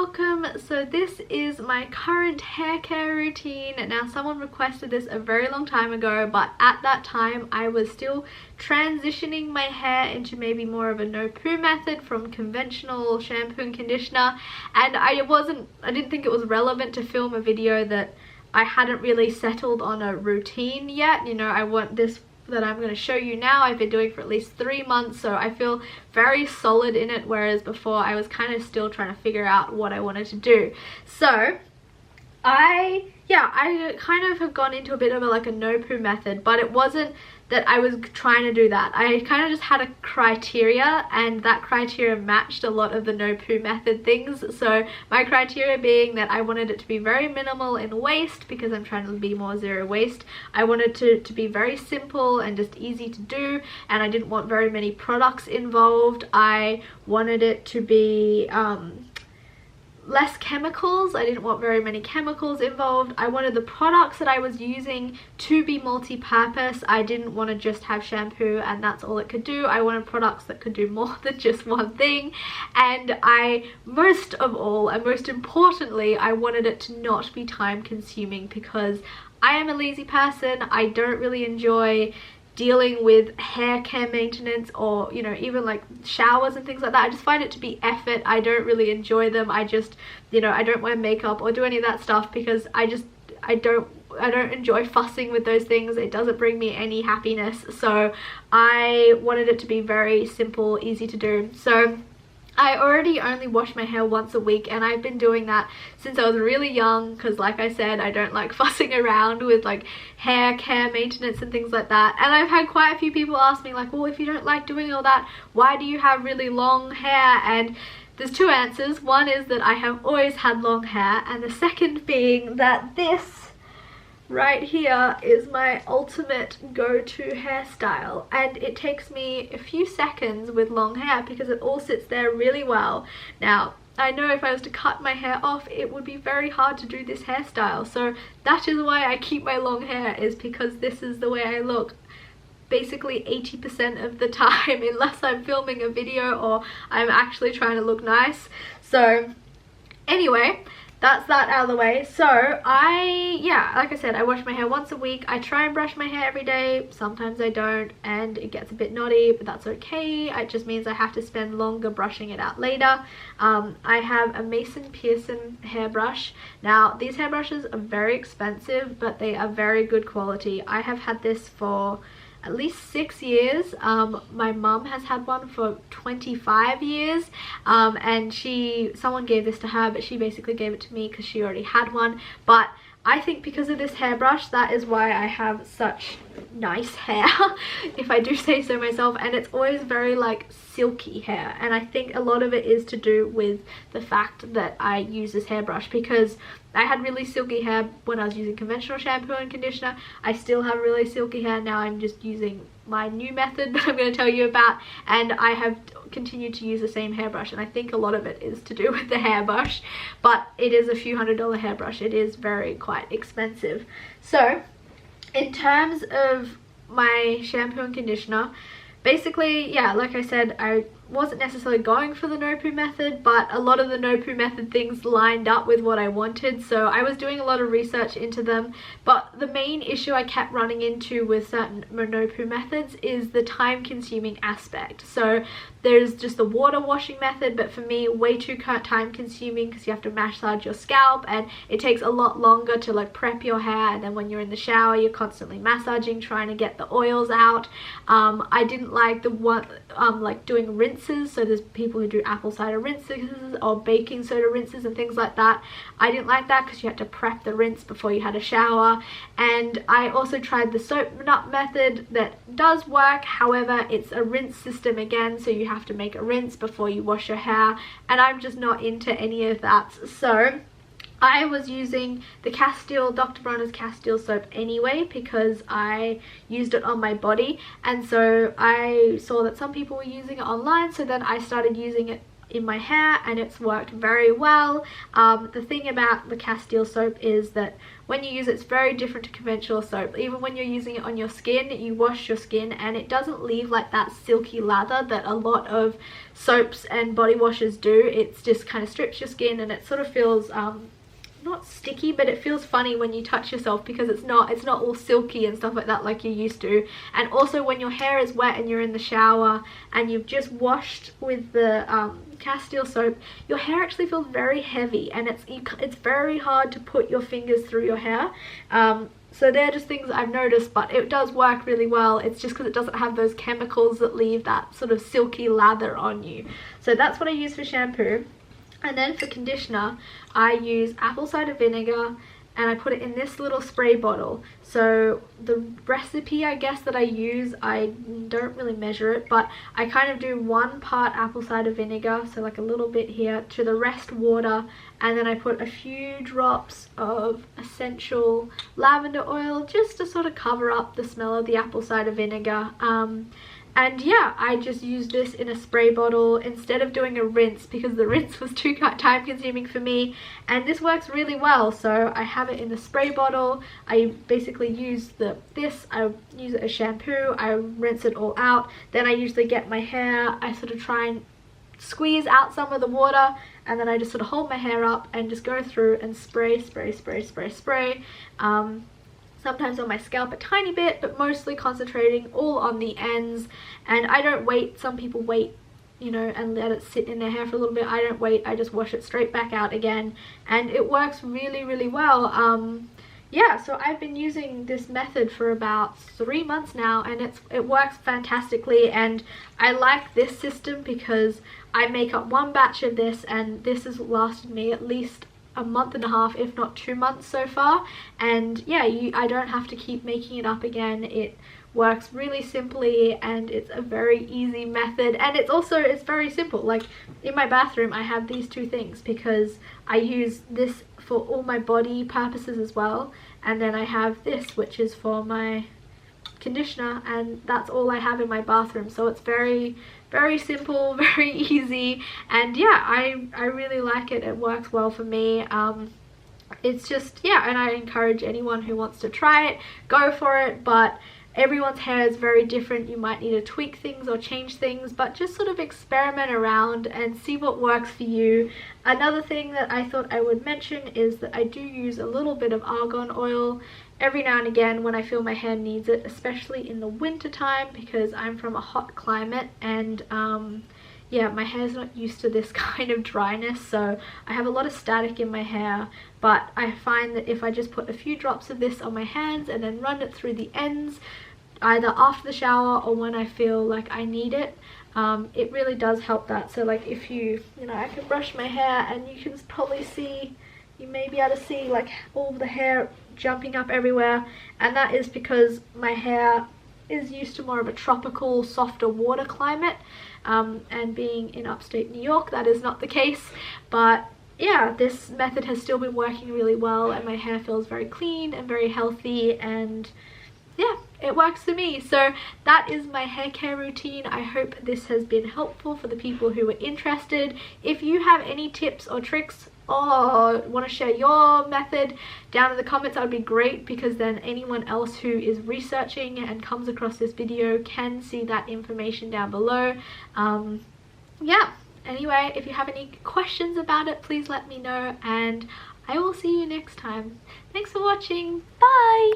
welcome. So this is my current hair care routine. Now someone requested this a very long time ago, but at that time I was still transitioning my hair into maybe more of a no poo method from conventional shampoo and conditioner, and I didn't think it was relevant to film a video that I hadn't really settled on a routine yet. You know, I want this that I'm going to show you now I've been doing for at least 3 months, so I feel very solid in it, whereas before I was kind of still trying to figure out what I wanted to do. So I kind of have gone into a bit of a no poo method, but it wasn't that I was trying to do that. I kind of just had a criteria, and that criteria matched a lot of the no poo method things. So my criteria being that I wanted it to be very minimal in waste, because I'm trying to be more zero waste. I wanted to be very simple and just easy to do, and I didn't want very many products involved. I wanted it to be less chemicals. I didn't want very many chemicals involved. I wanted the products that I was using to be multi-purpose. I didn't want to just have shampoo and that's all it could do. I wanted products that could do more than just one thing. And most of all, and most importantly, I wanted it to not be time consuming, because I am a lazy person. I don't really enjoy dealing with hair care maintenance, or you know, even like showers and things like that. I just find it to be effort. I don't really enjoy them. I just, you know, I don't wear makeup or do any of that stuff because I don't enjoy fussing with those things. It doesn't bring me any happiness. So I wanted it to be very simple, easy to do. So I already only wash my hair once a week, and I've been doing that since I was really young, because like I said, I don't like fussing around with like hair care maintenance and things like that. And I've had quite a few people ask me like, well, if you don't like doing all that, why do you have really long hair? And there's two answers. One is that I have always had long hair, and the second being that this right here is my ultimate go-to hairstyle, and it takes me a few seconds with long hair because it all sits there really well. Now I know if I was to cut my hair off, it would be very hard to do this hairstyle, so that is why I keep my long hair, is because this is the way I look basically 80% of the time, unless I'm filming a video or I'm actually trying to look nice. So anyway, that's that out of the way. So like I said, I wash my hair once a week. I try and brush my hair every day. Sometimes I don't, and it gets a bit knotty, but that's okay. It just means I have to spend longer brushing it out later. I have a Mason Pearson hairbrush. Now these hairbrushes are very expensive, but they are very good quality. I have had this for at least 6 years. My mum has had one for 25 years, and someone gave this to her, but she basically gave it to me because she already had one. But I think because of this hairbrush, that is why I have such nice hair, if I do say so myself, and it's always very like silky hair. And I think a lot of it is to do with the fact that I use this hairbrush, because I had really silky hair when I was using conventional shampoo and conditioner. I still have really silky hair. Now I'm just using my new method that I'm going to tell you about, and I have continued to use the same hairbrush, and I think a lot of it is to do with the hairbrush, but it is a few $100 hairbrush. It is quite expensive. So in terms of my shampoo and conditioner, basically, yeah, like I said, I wasn't necessarily going for the no poo method, but a lot of the no poo method things lined up with what I wanted, so I was doing a lot of research into them. But the main issue I kept running into with certain no poo methods is the time consuming aspect. So there's just the water washing method, but for me way too time consuming, because you have to massage your scalp and it takes a lot longer to like prep your hair, and then when you're in the shower you're constantly massaging, trying to get the oils out. I didn't like the one like doing rinses. So there's people who do apple cider rinses or baking soda rinses and things like that. I didn't like that because you had to prep the rinse before you had a shower. And I also tried the soap nut method. That does work, however it's a rinse system again, so you have to make a rinse before you wash your hair, and I'm just not into any of that. So I was using the Castile, Dr. Bronner's Castile soap anyway, because I used it on my body, and so I saw that some people were using it online, so then I started using it in my hair, and it's worked very well. The thing about the Castile soap is that when you use it, it's very different to conventional soap. Even when you're using it on your skin, you wash your skin and it doesn't leave like that silky lather that a lot of soaps and body washes do. It's just kind of strips your skin, and it sort of feels not sticky, but it feels funny when you touch yourself because it's not all silky and stuff like you're used to. And also when your hair is wet and you're in the shower and you've just washed with the Castile soap, your hair actually feels very heavy, and it's very hard to put your fingers through your hair. So they're just things I've noticed, but it does work really well. It's just because it doesn't have those chemicals that leave that sort of silky lather on you. So that's what I use for shampoo. And then for conditioner, I use apple cider vinegar, and I put it in this little spray bottle. So the recipe, I guess, that I use, I don't really measure it, but I kind of do 1 part apple cider vinegar, so like a little bit here, to the rest water, and then I put a few drops of essential lavender oil just to sort of cover up the smell of the apple cider vinegar. And yeah, I just used this in a spray bottle instead of doing a rinse because the rinse was too time consuming for me, and this works really well. So I have it in a spray bottle. I basically use I use it as shampoo, I rinse it all out, then I usually get my hair, I sort of try and squeeze out some of the water, and then I just sort of hold my hair up and just go through and spray. Sometimes on my scalp a tiny bit, but mostly concentrating all on the ends. And I don't wait. Some people wait, you know, and let it sit in their hair for a little bit. I don't wait. I just wash it straight back out again, and it works really, really well. Yeah, so I've been using this method for about 3 months now, and it works fantastically. And I like this system because I make up 1 batch of this, and this has lasted me at least a month and a half, if not 2 months so far. And yeah, I don't have to keep making it up again. It works really simply, and it's a very easy method, and it's very simple. Like in my bathroom I have these 2 things because I use this for all my body purposes as well, and then I have this which is for my conditioner, and that's all I have in my bathroom. So it's very, very simple, very easy, and yeah, I really like it. It works well for me. It's just, yeah, and I encourage anyone who wants to try it, go for it. But everyone's hair is very different. You might need to tweak things or change things, but just sort of experiment around and see what works for you. Another thing that I thought I would mention is that I do use a little bit of argan oil every now and again when I feel my hair needs it, especially in the winter time because I'm from a hot climate, and yeah, my hair's not used to this kind of dryness, so I have a lot of static in my hair. But I find that if I just put a few drops of this on my hands and then run it through the ends, either after the shower or when I feel like I need it, it really does help that. So like if you know, I can brush my hair and you can probably see, you may be able to see like all the hair jumping up everywhere, and that is because my hair is used to more of a tropical, softer water climate, and being in upstate New York, that is not the case. But yeah, this method has still been working really well, and my hair feels very clean and very healthy, and yeah, it works for me. So that is my hair care routine. I hope this has been helpful for the people who are interested. If you have any tips or tricks or want to share your method down in the comments, that would be great, because then anyone else who is researching and comes across this video can see that information down below. Yeah, anyway, if you have any questions about it, please let me know, and I will see you next time. Thanks for watching. Bye.